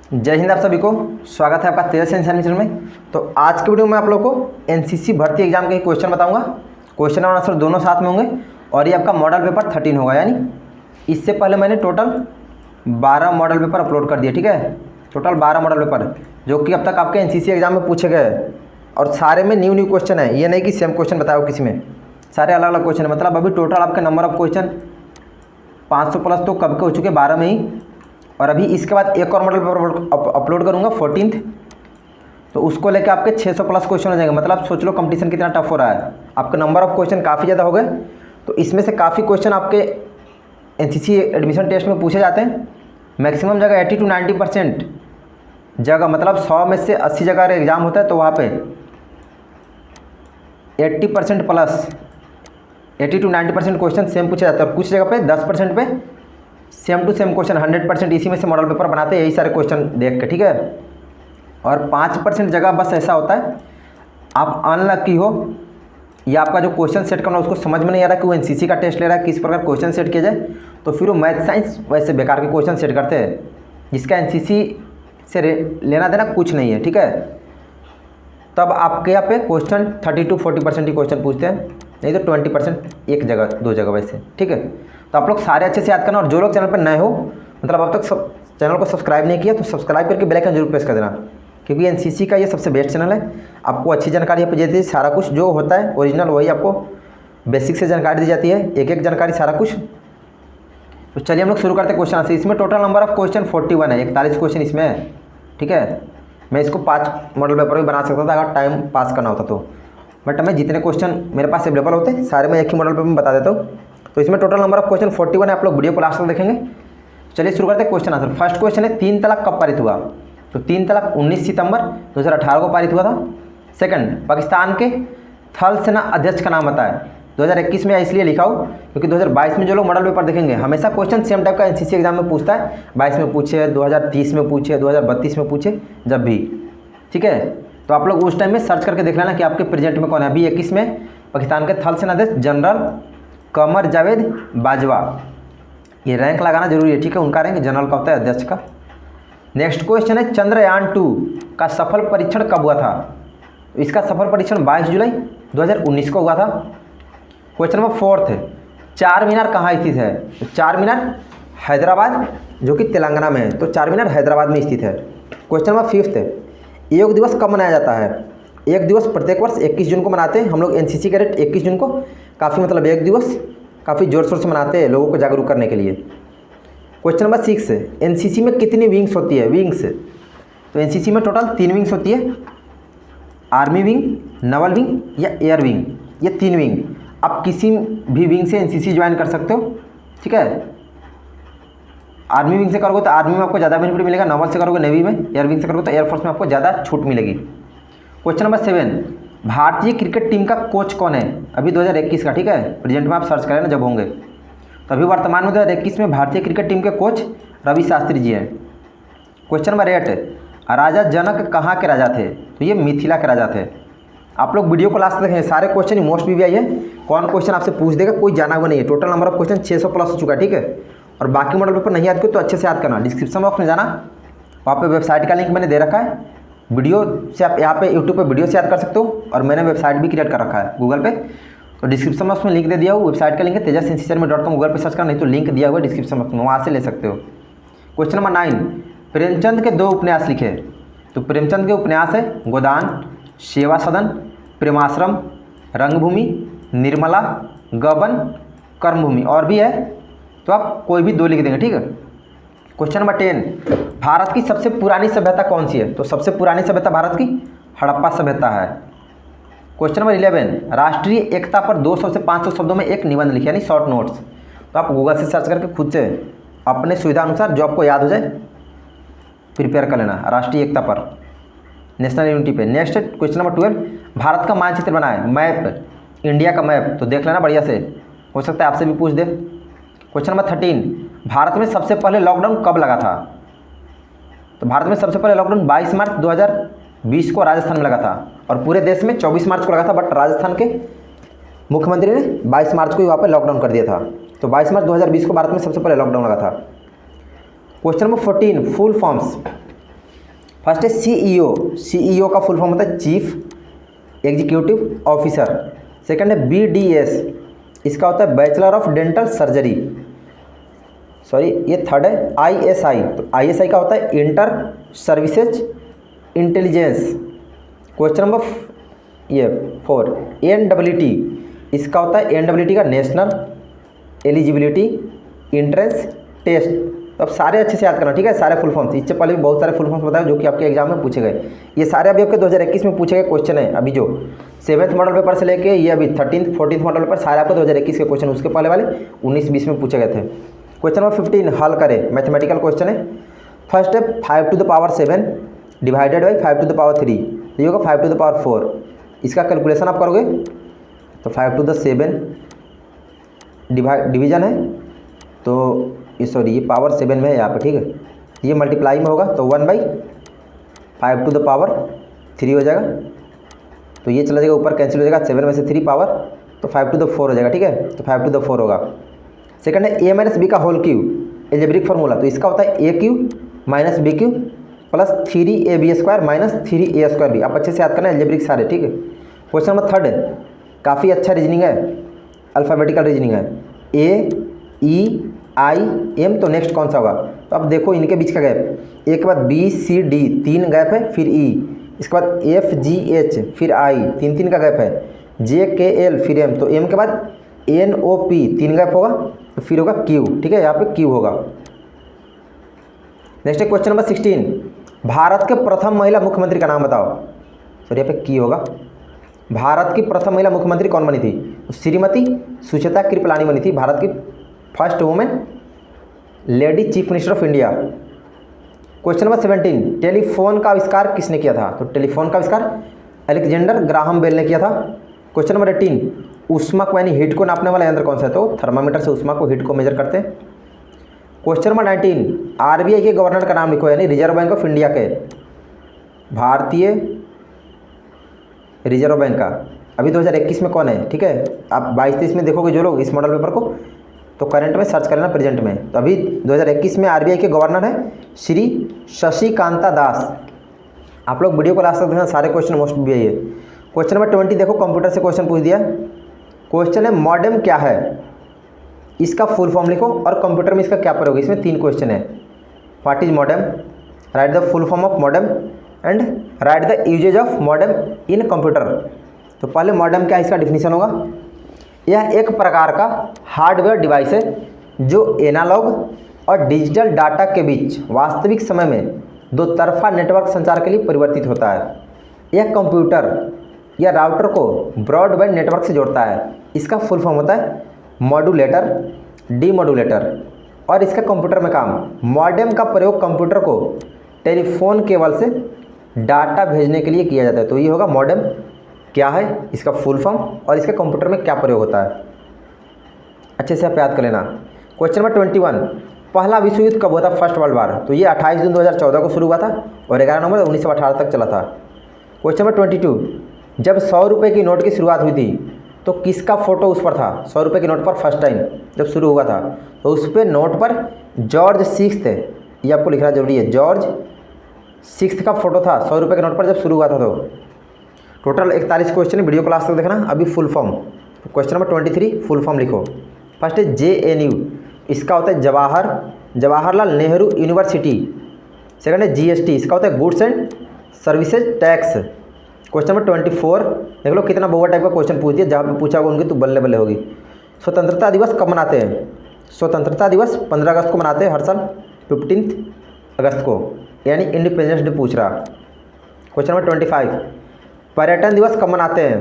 जय हिंद। आप सभी को स्वागत है आपका तेजस इन्फॉर्मेशन में। तो आज के वीडियो में आप लोगों को एनसीसी भर्ती एग्जाम के क्वेश्चन बताऊंगा। क्वेश्चन और आंसर दोनों साथ में होंगे और ये आपका मॉडल पेपर 13 होगा। यानी इससे पहले मैंने टोटल 12 मॉडल पेपर अपलोड कर दिए। ठीक है, टोटल 12 मॉडल पेपर जो कि अब तक आपके एनसीसी एग्जाम में पूछे गए और सारे में न्यू क्वेश्चन है। ये नहीं कि सेम क्वेश्चन बताओ किसी में, सारे अलग अलग क्वेश्चन है। मतलब अभी टोटल आपके नंबर ऑफ क्वेश्चन 500 प्लस तो कब के हो चुके 12 में ही। और अभी इसके बाद एक और मॉडल पेपर अपलोड करूँगा 14th, तो उसको लेकर आपके 600 प्लस क्वेश्चन हो जाएंगे। मतलब सोच लो कंपटीशन कितना टफ हो रहा है। आपके नंबर ऑफ क्वेश्चन काफ़ी ज़्यादा हो गए, तो इसमें से काफ़ी क्वेश्चन आपके एनसीसी एडमिशन टेस्ट में पूछे जाते हैं। मैक्सिमम जगह 80 to 90% जगह, मतलब 100 में से 80 जगह अगर एग्ज़ाम होता है तो वहाँ पे 80% प्लस 80 to 90% क्वेश्चन सेम पूछे जाते हैं। और कुछ जगह पे 10% पे सेम टू सेम क्वेश्चन 100% इसी में से मॉडल पेपर बनाते हैं, यही सारे क्वेश्चन देख के। ठीक है, और 5% जगह बस ऐसा होता है आप अनलकी हो या आपका जो क्वेश्चन सेट करना उसको समझ में नहीं आ रहा कि वो एनसीसी का टेस्ट ले रहा है, किस प्रकार क्वेश्चन सेट किया जाए, तो फिर वो मैथ साइंस वैसे बेकार के क्वेश्चन सेट करते हैं जिसका एनसीसी से लेना देना कुछ नहीं है। ठीक है, तब आपके यहाँ पे क्वेश्चन 30 to 40% ही क्वेश्चन पूछते हैं, नहीं तो 20% एक जगह दो जगह वैसे। ठीक है, तो आप लोग सारे अच्छे से याद करना। और जो लोग चैनल पर नए हो, मतलब अब तक सब चैनल को सब्सक्राइब नहीं किया तो सब्सक्राइब करके बेल आइकन जरूर प्रेस कर देना, क्योंकि एनसीसी का ये सबसे बेस्ट चैनल है। आपको अच्छी जानकारी यहाँ पर देती है, सारा कुछ जो होता है ओरिजिनल वही आपको बेसिक से जानकारी दी जाती है, एक एक जानकारी सारा कुछ। तो चलिए हम लोग शुरू करते हैं क्वेश्चन आंसर। इसमें टोटल नंबर ऑफ क्वेश्चन 41 है, 41 क्वेश्चन इसमें है। ठीक है, मैं इसको 5 मॉडल पेपर भी बना सकता था अगर टाइम पास करना होता तो, बट मैं जितने क्वेश्चन मेरे पास अवेलेबल होते हैं सारे मैं एक ही मॉडल पेपर में बता देता हूँ। तो इसमें टोटल नंबर ऑफ क्वेश्चन 41 है। आप लोग वीडियो को लास्ट तक देखेंगे। चलिए शुरू करते हैं क्वेश्चन आंसर। फर्स्ट क्वेश्चन है 3 तलाक कब पारित हुआ? तो 3 तलाक 19 सितंबर 2018 को पारित हुआ था। सेकंड, पाकिस्तान के थल सेना अध्यक्ष का नाम बताए। 2021 में इसलिए लिखा हो क्योंकि 2022 में जो लोग मॉडल पेपर देखेंगे हमेशा क्वेश्चन सेम टाइप का एनसीसी एग्जाम में पूछता है। 22 में पूछे, 2030 में पूछे, 2032 में पूछे, जब भी। ठीक है, तो आप लोग उस टाइम में सर्च करके देख लेना कि आपके प्रेजेंट में कौन है। अभी 21 में पाकिस्तान के थल सेना अध्यक्ष जनरल कमर जावेद बाजवा, ये रैंक लगाना जरूरी है। ठीक है, उनका रैंक जनरल का होता है, अध्यक्ष का। नेक्स्ट क्वेश्चन है चंद्रयान 2 का सफल परीक्षण कब हुआ था? इसका सफल परीक्षण 22 जुलाई 2019 को हुआ था। क्वेश्चन नंबर 4 है, चार मीनार कहाँ स्थित है? तो चार मीनार हैदराबाद जो कि तेलंगाना में है, तो चार मीनार हैदराबाद में स्थित है। क्वेश्चन नंबर 5 है, योग दिवस कब मनाया जाता है? एक दिवस प्रत्येक वर्ष 21 जून को मनाते हैं हम लोग। एनसीसी कैडेट 21 जून को काफ़ी, मतलब एक दिवस काफ़ी जोर शोर से मनाते हैं लोगों को जागरूक करने के लिए। क्वेश्चन नंबर 6 है, एनसीसी में कितनी विंग्स होती है? विंग्स, तो एनसीसी में टोटल 3 विंग्स होती है, आर्मी विंग, नवल विंग या एयर विंग। ये 3 विंग, आप किसी भी विंग से एनसीसी ज्वाइन कर सकते हो। ठीक है, आर्मी विंग से करोगे तो आर्मी में आपको ज़्यादा बेनिफिट मिलेगा, नवल से करोगे नेवी में, एयर विंग से करोगे तो एयरफोर्स में आपको ज़्यादा छूट मिलेगी। क्वेश्चन नंबर 7, भारतीय क्रिकेट टीम का कोच कौन है? अभी 2021 का। ठीक है, प्रेजेंट में आप सर्च करें ना जब होंगे, तो अभी वर्तमान में 2021 में भारतीय क्रिकेट टीम के कोच रवि शास्त्री जी हैं। क्वेश्चन नंबर 8, राजा जनक कहाँ के राजा थे? तो ये मिथिला के राजा थे। आप लोग वीडियो को लास्ट देखें, सारे क्वेश्चन मोस्ट भी आई है। कौन क्वेश्चन आपसे पूछ देगा कोई जाना हुआ नहीं है। Total number of question 600 plus हो चुका है। ठीक है, और बाकी मॉडल पेपर नहीं याद किया तो अच्छे से याद करना। डिस्क्रिप्शन बॉक्स में जाना, वहाँ पे वेबसाइट का लिंक मैंने दे रखा है। वीडियो से आप यहाँ पे यूट्यूब पे वीडियो से याद कर सकते हो, और मैंने वेबसाइट भी क्रिएट कर रखा है गूगल पे, तो डिस्क्रिप्शन बॉक्स में लिंक दे दिया हूँ। वेबसाइट का लिंक है tejasinccrm.com, गूगल पे सर्च करना, नहीं तो लिंक दिया हुआ है डिस्क्रिप्शन बॉक्स में, वहाँ से ले सकते हो। क्वेश्चन नंबर 9, प्रेमचंद के 2 उपन्यास लिखे। तो प्रेमचंद के उपन्यास है गोदान, सेवा सदन, प्रेमाश्रम, रंगभूमि, निर्मला, गबन, कर्मभूमि, और भी है, तो आप कोई भी 2 लिख देंगे। ठीक है। क्वेश्चन नंबर 10, भारत की सबसे पुरानी सभ्यता कौन सी है? तो सबसे पुरानी सभ्यता भारत की हड़प्पा सभ्यता है। क्वेश्चन नंबर 11, राष्ट्रीय एकता पर 200 से 500 शब्दों में एक निबंध लिखे, यानी शॉर्ट नोट्स। तो आप गूगल से सर्च करके खुद से अपने सुविधा अनुसार जो आपको याद हो जाए प्रिपेयर कर लेना। राष्ट्रीय एकता पर, नेशनल यूनिटी पे। नेक्स्ट क्वेश्चन नंबर 12, भारत का मानचित्र बनाए, मैप, इंडिया का मैप, तो देख लेना बढ़िया से, हो सकता है आपसे भी पूछ दे। क्वेश्चन नंबर 13, भारत में सबसे पहले लॉकडाउन कब लगा था? तो भारत में सबसे पहले लॉकडाउन 22 मार्च 2020 को राजस्थान में लगा था, और पूरे देश में 24 मार्च को लगा था, बट राजस्थान के मुख्यमंत्री ने 22 मार्च को ही वहाँ पर लॉकडाउन कर दिया था। तो 22 मार्च 2020 को भारत में सबसे पहले लॉकडाउन लगा था। Question number 14, full forms, first है सीईओ, सीईओ का फुल फॉर्म होता है चीफ एग्जीक्यूटिव ऑफिसर। सेकंड है बीडीएस, इसका होता है bachelor of dental surgery, sorry ये थर्ड है। आईएसआई, तो आईएसआई का होता है inter services intelligence. Question number ये 4, एनडब्ल्यूटी, इसका होता है एनडब्ल्यूटी का नेशनल एलिजिबिलिटी इंट्रेंस टेस्ट। तो अब सारे अच्छे से याद करना, ठीक है, सारे फुल फॉर्म्स। इससे पहले भी बहुत सारे फुल फॉर्म्स बताए जो कि आपके एग्जाम में पूछे गए। ये सारे अभी आपके 2021 में पूछे गए क्वेश्चन है। अभी जो 7th मॉडल पेपर से लेके ये अभी 13th 14th मॉडल पेपर सारे आपके 2021 के क्वेश्चन, उसके पहले वाले 19-20 में पूछे गए थे। क्वेश्चन नंबर 15 हल करें, मैथमेटिकल क्वेश्चन है। फर्स्ट है 5 to the power 7 divided by 5 to the power 3, ये होगा 5 टू द पावर 4। इसका कैलकुलेशन आप करोगे तो 5 टू द 7 डिवीजन है, तो ये सॉरी ये पावर 7 में है यहाँ पे, ठीक है, ये मल्टीप्लाई में होगा तो 1/5 टू द पावर 3 हो जाएगा। तो ये चला जाएगा ऊपर, कैंसिल हो जाएगा, 7 में से 3 पावर तो 5 टू द 4 हो जाएगा, ठीक है, तो 5 टू द 4 होगा। सेकंड है a माइनस बी का होल क्यूब एल्जेब्रिक फार्मूला, तो इसका होता है a cube minus B cube plus 3ab² minus 3a²b। आप अच्छे से याद करना एल्जेब्रिक सारे, ठीक है। क्वेश्चन नंबर 3 है, काफ़ी अच्छा रीजनिंग है, अल्फ़ाबेटिकल रीजनिंग है। A-E-I-M, तो नेक्स्ट कौन सा होगा? तो अब देखो इनके बीच का गैप, एक के बाद B-C-D 3 गैप है, फिर E, इसके बाद F-G-H, फिर I 3 का गैप है, J-K-L, फिर M, तो M के बाद N-O-P 3 गैप होगा, तो फिर होगा Q, ठीक है, यहाँ पे Q होगा। नेक्स्ट है क्वेश्चन नंबर 16, भारत के प्रथम महिला मुख्यमंत्री का नाम बताओ। सर यहाँ पे Q होगा। भारत की प्रथम महिला मुख्यमंत्री कौन बनी थी? श्रीमती सुचेता कृपलानी बनी थी, भारत की first women lady chief minister of India. Question number 17, telephone का आविष्कार किसने किया था? तो टेलीफोन का आविष्कार अलेक्जेंडर ग्राहम बेल ने किया था। क्वेश्चन नंबर 18, ऊष्मा को यानी हीट को नापने वाला यंत्र कौन सा है? तो थर्मामीटर से ऊष्मा को हीट को मेजर करते हैं। क्वेश्चन नंबर 19, आरबीआई के गवर्नर का नाम लिखो, यानी रिजर्व बैंक ऑफ इंडिया के, भारतीय रिजर्व बैंक का अभी 2021 में कौन है, ठीक है। आप 22-23 में देखोगे जो लोग इस मॉडल पेपर को, तो करंट में सर्च कर लेना, प्रेजेंट में। तो अभी 2021 में आरबीआई के गवर्नर है श्री शशिकांता दास। आप लोग वीडियो को लास्ट तक देखना, सारे क्वेश्चन मोस्ट भी है। क्वेश्चन नंबर 20 देखो, कंप्यूटर से क्वेश्चन पूछ दिया। क्वेश्चन है मॉडेम क्या है, इसका फुल फॉर्म लिखो और कंप्यूटर में इसका क्या प्रयोग है। इसमें 3 क्वेश्चन है। What is modem, write the full form of modem and write the usages of modem in computer. तो पहले मॉडेम क्या है, इसका डिफिनीशन होगा। यह एक प्रकार का हार्डवेयर डिवाइस है जो एनालॉग और डिजिटल डाटा के बीच वास्तविक समय में 2 तरफा नेटवर्क संचार के लिए परिवर्तित होता है। यह कंप्यूटर या राउटर को ब्रॉडबैंड नेटवर्क से जोड़ता है। इसका फुल फॉर्म होता है मॉड्यूलेटर, डीमॉड्यूलेटर। और इसका कंप्यूटर में काम, मॉडेम का प्रयोग कंप्यूटर को टेलीफोन केबल से डाटा भेजने के लिए किया जाता है। तो ये होगा मॉडेम क्या है, इसका फुल फॉर्म और इसके कंप्यूटर में क्या प्रयोग होता है, अच्छे से आप याद कर लेना। क्वेश्चन नंबर 21, पहला विश्व युद्ध कब हुआ था, फर्स्ट वर्ल्ड वार? तो ये 28 जून 2014 को शुरू हुआ था और 11 नवंबर 1918 तक चला था। क्वेश्चन नंबर 22, जब 100 रुपये की नोट की शुरुआत हुई थी तो किसका फोटो उस पर था? 100 रुपये की नोट पर फर्स्ट टाइम जब शुरू हुआ था तो उस पर नोट पर जॉर्ज 6th, ये आपको लिखना जरूरी है, जॉर्ज 6th का फोटो था 100 रुपये के नोट पर जब शुरू हुआ था। तो टोटल 41 क्वेश्चन है, वीडियो क्लास तक देखना। अभी full form, question number 23 full form लिखो। फर्स्ट है JNU, इसका होता है जवाहरलाल नेहरू यूनिवर्सिटी। सेकंड है GST, इसका होता है goods and services tax. Question number 24 देख लो, कितना बहुआ टाइप का क्वेश्चन पूछ दिया, जहाँ पे पूछा होगा उनकी तो बल्ले बल्ले होगी। स्वतंत्रता दिवस कब मनाते हैं? स्वतंत्रता दिवस 15 अगस्त को मनाते हैं हर साल, 15 अगस्त को, यानी इंडिपेंडेंस डे पूछ रहा। क्वेश्चन नंबर 25, पर्यटन दिवस कब मनाते हैं?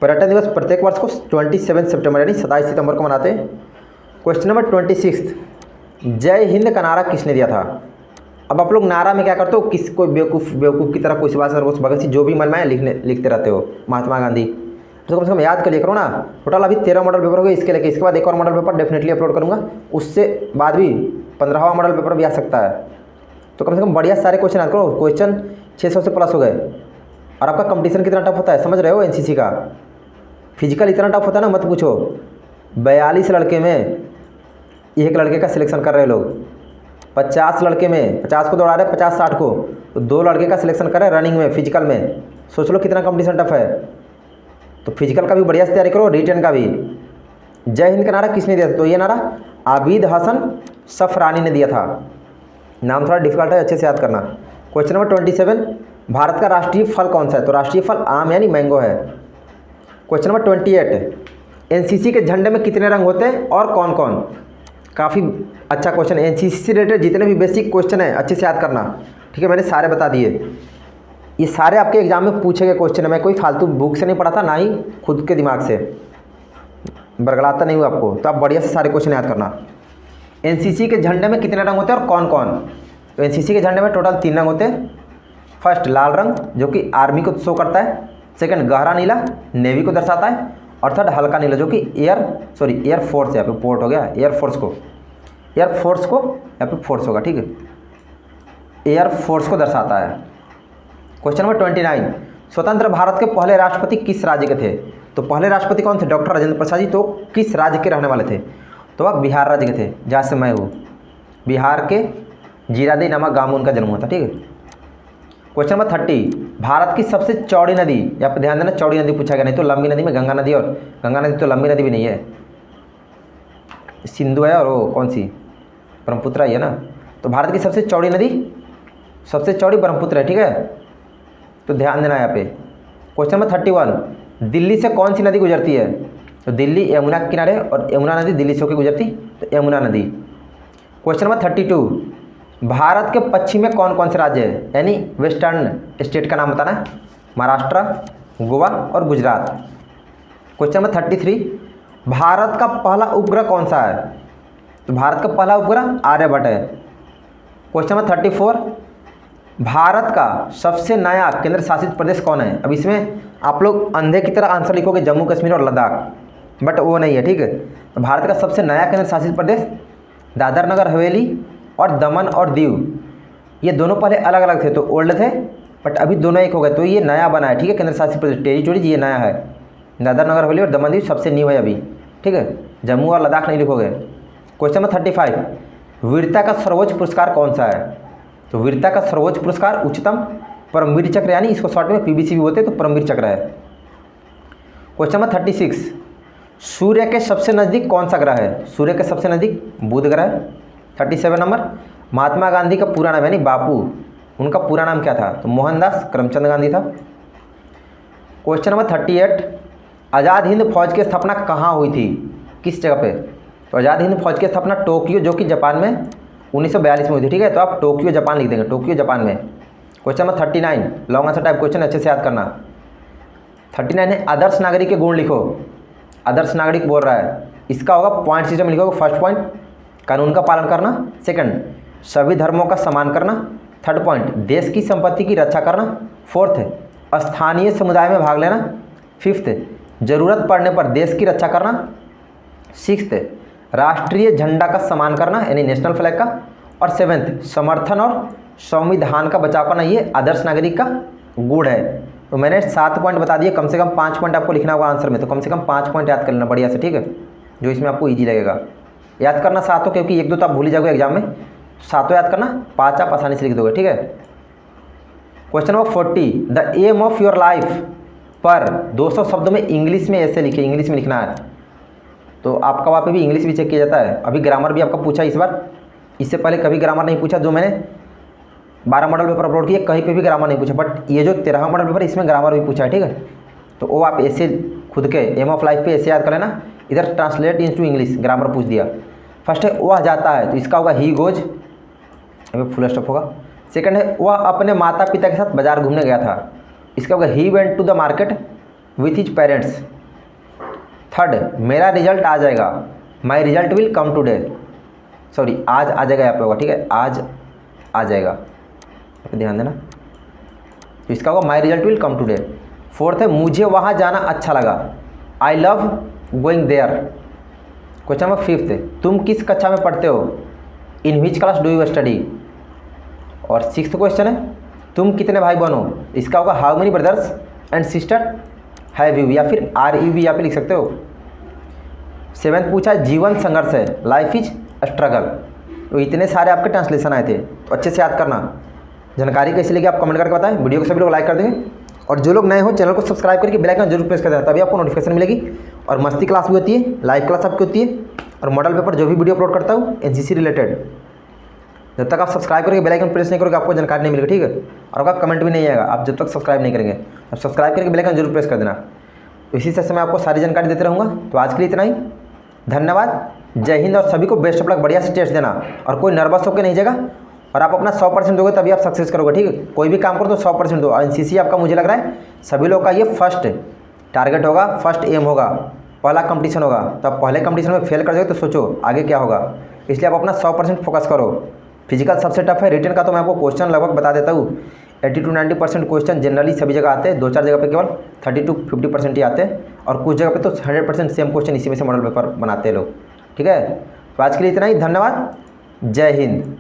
पर्यटन दिवस प्रत्येक वर्ष को 27 सितंबर यानी 27 सितंबर को मनाते हैं। क्वेश्चन नंबर 26, जय हिंद का नारा किसने दिया था? अब आप लोग नारा में क्या करते हो, किस कोई बेवकूफ़ की तरह कोई सुभाष चंद्र बोस, भगत सिंह, जो भी मन में आए लिखते रहते हो, महात्मा गांधी। तो कम से कम याद कर लिया करो ना। टोटल अभी 13 मॉडल पेपर हो गए, इसके लेके इसके बाद एक और मॉडल पेपर डेफिनेटली अपलोड करूँगा, उससे बाद भी 15वां मॉडल पेपर भी आ सकता है। तो कम से कम बढ़िया सारे क्वेश्चन याद करो। क्वेश्चन 600 से प्लस हो गए। और आपका कंपटीशन कितना टफ होता है समझ रहे हो? NCC का फिजिकल इतना टफ होता है ना, मत पूछो। 42 लड़के में एक लड़के का सिलेक्शन कर रहे लोग, 50 लड़के में 50 को दौड़ा रहे, 50-60 को, तो 2 लड़के का सिलेक्शन करें रनिंग में, फिजिकल में। सोच लो कितना कंपटीशन टफ है। तो फिजिकल का भी बढ़िया से तैयारी करो, रिटर्न का भी। जय हिंद का नारा किसने दिया था? तो ये नारा आबिद हसन सफरानी ने दिया था। नाम थोड़ा डिफिकल्ट है, अच्छे से याद करना। क्वेश्चन नंबर 27, भारत का राष्ट्रीय फल कौन सा है? तो राष्ट्रीय फल आम यानी मैंगो है। क्वेश्चन नंबर 28, एनसीसी के झंडे में कितने रंग होते हैं और कौन कौन? काफ़ी अच्छा क्वेश्चन है। एनसीसी से रिलेटेड जितने भी बेसिक क्वेश्चन हैं अच्छे से याद करना, ठीक है। मैंने सारे बता दिए, ये सारे आपके एग्जाम में पूछे गए क्वेश्चन है। मैं कोई फालतू बुक से नहीं पढ़ा था, ना ही खुद के दिमाग से बरगलाता नहीं हूँ आपको। तो आप बढ़िया से सारे क्वेश्चन याद करना। एनसीसी के झंडे में कितने रंग होते हैं और कौन कौन? तो एनसीसी के झंडे में टोटल 3 रंग होते हैं। फर्स्ट लाल रंग जो कि आर्मी को शो करता है, सेकंड गहरा नीला नेवी को दर्शाता है, और थर्ड हल्का नीला जो कि एयरफोर्स, यहाँ पे पोर्ट हो गया, एयरफोर्स को यहाँ पे फोर्स होगा, ठीक है, एयरफोर्स को दर्शाता है। क्वेश्चन नंबर 29, स्वतंत्र भारत के पहले राष्ट्रपति किस राज्य के थे? तो पहले राष्ट्रपति कौन थे? डॉक्टर राजेंद्र प्रसाद जी। तो किस राज्य के रहने वाले थे? तो आप बिहार राज्य के थे, जहाँ से मैं हूँ। बिहार के जीरादेई नामक गाँव में उनका जन्म हुआ था, ठीक है। क्वेश्चन नंबर 30, भारत की सबसे चौड़ी नदी, यहाँ पर ध्यान देना, चौड़ी नदी पूछा गया, नहीं तो लंबी नदी में गंगा नदी, और गंगा नदी तो लंबी नदी भी नहीं है, सिंधु है, और वो कौन सी ब्रह्मपुत्र ही है ना। तो भारत की सबसे चौड़ी नदी, सबसे चौड़ी ब्रह्मपुत्र है, ठीक है। तो ध्यान देना यहाँ पे। क्वेश्चन नंबर 31, दिल्ली से कौन सी नदी गुजरती है? तो दिल्ली यमुना के किनारे, और यमुना नदी दिल्ली से होकर गुजरती, तो यमुना नदी। क्वेश्चन नंबर 32, भारत के पश्चिम में कौन कौन से राज्य है? यानी वेस्टर्न स्टेट का नाम बताना है। महाराष्ट्र, गोवा और गुजरात। क्वेश्चन नंबर 33, भारत का पहला उपग्रह कौन सा है? तो भारत का पहला उपग्रह आर्यभट्ट है। क्वेश्चन नंबर 34, भारत का सबसे नया केंद्र शासित प्रदेश कौन है? अब इसमें आप लोग अंधे की तरह आंसर लिखोगे जम्मू कश्मीर और लद्दाख, बट वो नहीं है, ठीक है। तो भारत का सबसे नया केंद्र शासित प्रदेश दादर नगर हवेली और दमन और दीव, ये दोनों पहले अलग अलग थे, तो ओल्ड थे, बट अभी दोनों एक हो गए, तो ये नया बना है, ठीक है। केंद्र शासित प्रदेश टेरिटोरीज ये नया है, दादर नगर हवेली और दमन दीव सबसे न्यू है अभी, ठीक है। जम्मू और लद्दाख नहीं लिखोगे। क्वेश्चन नंबर 35, वीरता का सर्वोच्च पुरस्कार कौन सा है? तो वीरता का सर्वोच्च पुरस्कार उच्चतम परमवीर चक्र, यानी इसको शॉर्ट में पीबीसी भी बोलते हैं, तो परमवीर चक्र है। क्वेश्चन नंबर 36, सूर्य के सबसे नज़दीक कौन सा ग्रह है? सूर्य के सबसे नज़दीक बुध ग्रह है। 37 नंबर, महात्मा गांधी का पूरा नाम, यानी बापू, उनका पूरा नाम क्या था? तो मोहनदास करमचंद गांधी था। क्वेश्चन नंबर 38, आज़ाद हिंद फौज की स्थापना कहाँ हुई थी? किस जगह पे? तो आज़ाद हिंद फौज की स्थापना टोक्यो, जो कि जापान में 1942 में हुई थी, ठीक है। तो आप टोक्यो जापान लिख देंगे, टोक्यो जापान में। Question number 39, long answer type question, अच्छे से याद करना। 39 है आदर्श नागरिक के गुण लिखो। आदर्श नागरिक बोल रहा है, इसका होगा पॉइंट सिस्टम लिखोगे। फर्स्ट पॉइंट, कानून का पालन करना। सेकंड, सभी धर्मों का सम्मान करना। थर्ड पॉइंट, देश की संपत्ति की रक्षा करना। फोर्थ, स्थानीय समुदाय में भाग लेना। फिफ्थ, जरूरत पड़ने पर देश की रक्षा करना। सिक्स्थ, राष्ट्रीय झंडा का सम्मान करना, यानी नेशनल फ्लैग का। और सेवेंथ, समर्थन और संविधान का बचाव करना। ये आदर्श नागरिक का गुण है। तो मैंने 7 पॉइंट बता दिए, कम से कम 5 पॉइंट आपको लिखना होगा आंसर में, तो कम से कम 5 पॉइंट याद कर लेना बढ़िया से, ठीक है, जो इसमें आपको ईजी लगेगा। याद करना 7, क्योंकि 1-2 तो आप भूल ही जाओगे एग्जाम में। 7 याद करना, 5 आप आसानी से लिख दोगे, ठीक है। Question number 40, the aim of your life पर 200 शब्दों में इंग्लिश में ऐसे लिखिए, इंग्लिश में लिखना है। तो आपका वहाँ पे भी इंग्लिश भी चेक किया जाता है। अभी ग्रामर भी आपका पूछा इस बार, इससे पहले कभी ग्रामर नहीं पूछा। जो मैंने 12 मॉडल पेपर अपलोड किए, कहीं पे भी ग्रामर नहीं पूछा, बट ये जो 13 मॉडल पेपर, इसमें ग्रामर भी पूछा है, ठीक है। तो वो आप ऐसे खुद के एम ऑफ लाइफ पे ऐसे याद कर लेना। इधर ट्रांसलेट इनटू इंग्लिश ग्रामर पूछ दिया। फर्स्ट है वह जाता है, तो इसका होगा ही गोज, फुल स्टॉप होगा। सेकंड है वह अपने माता पिता के साथ बाजार घूमने गया था, इसका होगा he went to the market with his parents. Third, मेरा रिजल्ट आ जाएगा, my result will come today, sorry आज आ जाएगा यहाँ पे होगा, ठीक है, आज आ जाएगा, ध्यान देना। तो इसका होगा my result will come today. Fourth है मुझे वहाँ जाना अच्छा लगा, I love going there. Question number 5, तुम किस कक्षा में पढ़ते हो, in which class do you study. और 6th क्वेश्चन है तुम कितने भाई बहन हो, इसका होगा how many brothers and sister have you, या फिर आर यू भी यहाँ पे लिख सकते हो। 7th पूछा है जीवन संघर्ष है, लाइफ इज स्ट्रगल। तो इतने सारे आपके ट्रांसलेशन आए थे, तो अच्छे से याद करना। जानकारी कैसी लगी आप कमेंट करके बताएं। वीडियो को सभी लोग लाइक कर देंगे और जो लोग नए हो चैनल को सब्सक्राइब करके बेल आइकन जरूर प्रेस कर देना, तभी आपको नोटिफिकेशन मिलेगी। और मस्ती क्लास भी होती है, लाइव क्लास आपकी होती है, और मॉडल पेपर जो भी वीडियो अपलोड करता हूँ एनसीसी रिलेटेड, जब तक आप सब्सक्राइब करके बेल आइकन प्रेस नहीं करोगे आपको जानकारी नहीं मिलेगी, ठीक है। और आपका कमेंट भी नहीं आएगा आप जब तक सब्सक्राइब नहीं करेंगे। अब सब्सक्राइब करके बेल आइकन जरूर प्रेस कर देना। तो इसी से मैं आपको सारी जानकारी देते रहूँगा। तो आज के लिए इतना ही, धन्यवाद, जय हिंद। और सभी को बेस्ट ऑफ लक, बढ़िया से टेस्ट देना और कोई नर्वस होकर नहीं जाएगा। और आप अपना 100% दोगे तभी आप सक्सेस करोगे, ठीक है। कोई भी काम करो तो 100% दो। एनसीसी आपका मुझे लग रहा है सभी लोग का ये फर्स्ट टारगेट होगा, फर्स्ट एम होगा, पहला कंपटीशन होगा। तो आप पहले कंपटीशन में फेल कर जाओगे तो सोचो आगे क्या होगा। इसलिए आप अपना 100% फोकस करो। फिजिकल सबसे टफ है, रिटर्न का तो मैं आपको क्वेश्चन लगभग बता देता हूँ। 80 to 90% क्वेश्चन जनरली सभी जगह आते हैं, 2-4 जगह पे केवल 30 to 50% ही आते हैं, और कुछ जगह पे तो 100% सेम क्वेश्चन इसी में से मॉडल पेपर बनाते हैं लोग, ठीक है। तो आज के लिए इतना ही, धन्यवाद, जय हिंद।